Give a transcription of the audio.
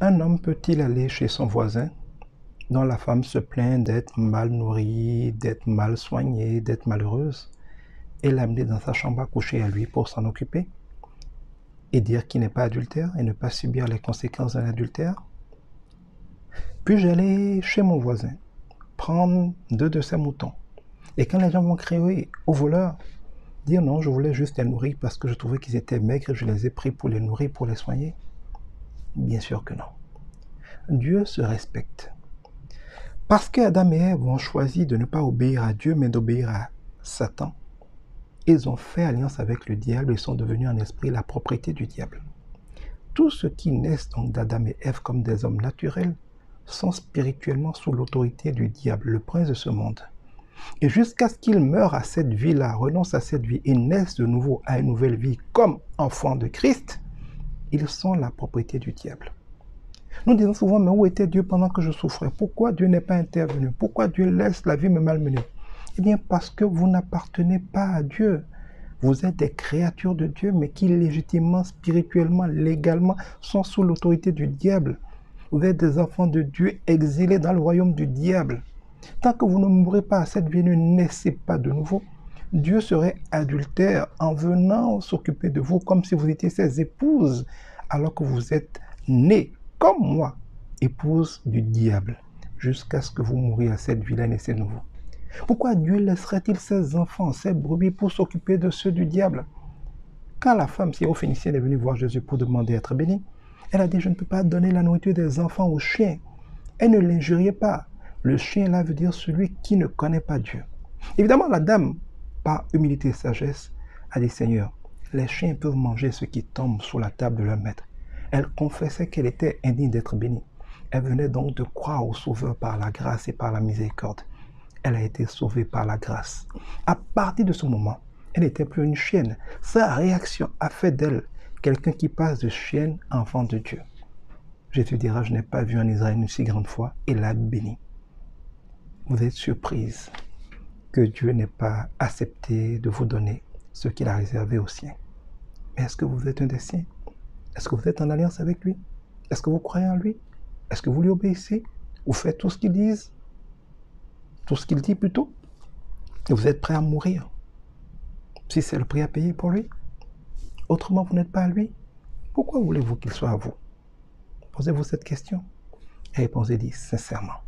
Un homme peut-il aller chez son voisin dont la femme se plaint d'être mal nourrie, d'être mal soignée, d'être malheureuse, et l'amener dans sa chambre à coucher à lui pour s'en occuper, et dire qu'il n'est pas adultère et ne pas subir les conséquences d'un adultère? Puis-je aller chez mon voisin, prendre 2 de ses moutons, et quand les gens vont crier au voleur, dire non, je voulais juste les nourrir parce que je trouvais qu'ils étaient maigres et je les ai pris pour les nourrir, pour les soigner? Bien sûr que non. Dieu se respecte. Parce que Adam et Ève ont choisi de ne pas obéir à Dieu, mais d'obéir à Satan, ils ont fait alliance avec le diable et sont devenus en esprit la propriété du diable. Tous ceux qui naissent donc d'Adam et Ève comme des hommes naturels sont spirituellement sous l'autorité du diable, le prince de ce monde. Et jusqu'à ce qu'ils meurent à cette vie-là, renoncent à cette vie et naissent de nouveau à une nouvelle vie comme enfants de Christ, ils sont la propriété du diable. Nous disons souvent, mais où était Dieu pendant que je souffrais? Pourquoi Dieu n'est pas intervenu? Pourquoi Dieu laisse la vie me malmener? Eh bien, parce que vous n'appartenez pas à Dieu. Vous êtes des créatures de Dieu, mais qui légitimement, spirituellement, légalement, sont sous l'autorité du diable. Vous êtes des enfants de Dieu exilés dans le royaume du diable. Tant que vous ne mourrez pas à cette vie, ne naissez pas de nouveau. Dieu serait adultère en venant s'occuper de vous comme si vous étiez ses épouses, alors que vous êtes nés comme moi, épouse du diable, jusqu'à ce que vous mouriez à cette vie-là et naissez de nouveau. Pourquoi Dieu laisserait-il ses enfants, ses brebis, pour s'occuper de ceux du diable? Quand la femme syrophénicienne est venue voir Jésus pour demander à être bénie, elle a dit, je ne peux pas donner la nourriture des enfants aux chiens. Elle ne l'injuriait pas. Le chien là veut dire celui qui ne connaît pas Dieu. Évidemment, la dame, par humilité et sagesse, a dit, Seigneur, les chiens peuvent manger ce qui tombe sous la table de leur maître. Elle confessait qu'elle était indigne d'être bénie. Elle venait donc de croire au Sauveur par la grâce et par la miséricorde. Elle a été sauvée par la grâce. À partir de ce moment, elle n'était plus une chienne. Sa réaction a fait d'elle quelqu'un qui passe de chienne à enfant de Dieu. Jésus dira, je n'ai pas vu en Israël une si grande foi, et l'a bénie. Vous êtes surprise que Dieu n'ait pas accepté de vous donner ce qu'il a réservé aux siens. Mais est-ce que vous êtes un des siens? Est-ce que vous êtes en alliance avec lui? Est-ce que vous croyez en lui? Est-ce que vous lui obéissez? Vous faites tout ce qu'il dit? Tout ce qu'il dit plutôt? Et vous êtes prêt à mourir si c'est le prix à payer pour lui? Autrement, vous n'êtes pas à lui. Pourquoi voulez-vous qu'il soit à vous? Posez-vous cette question et répondez-y sincèrement.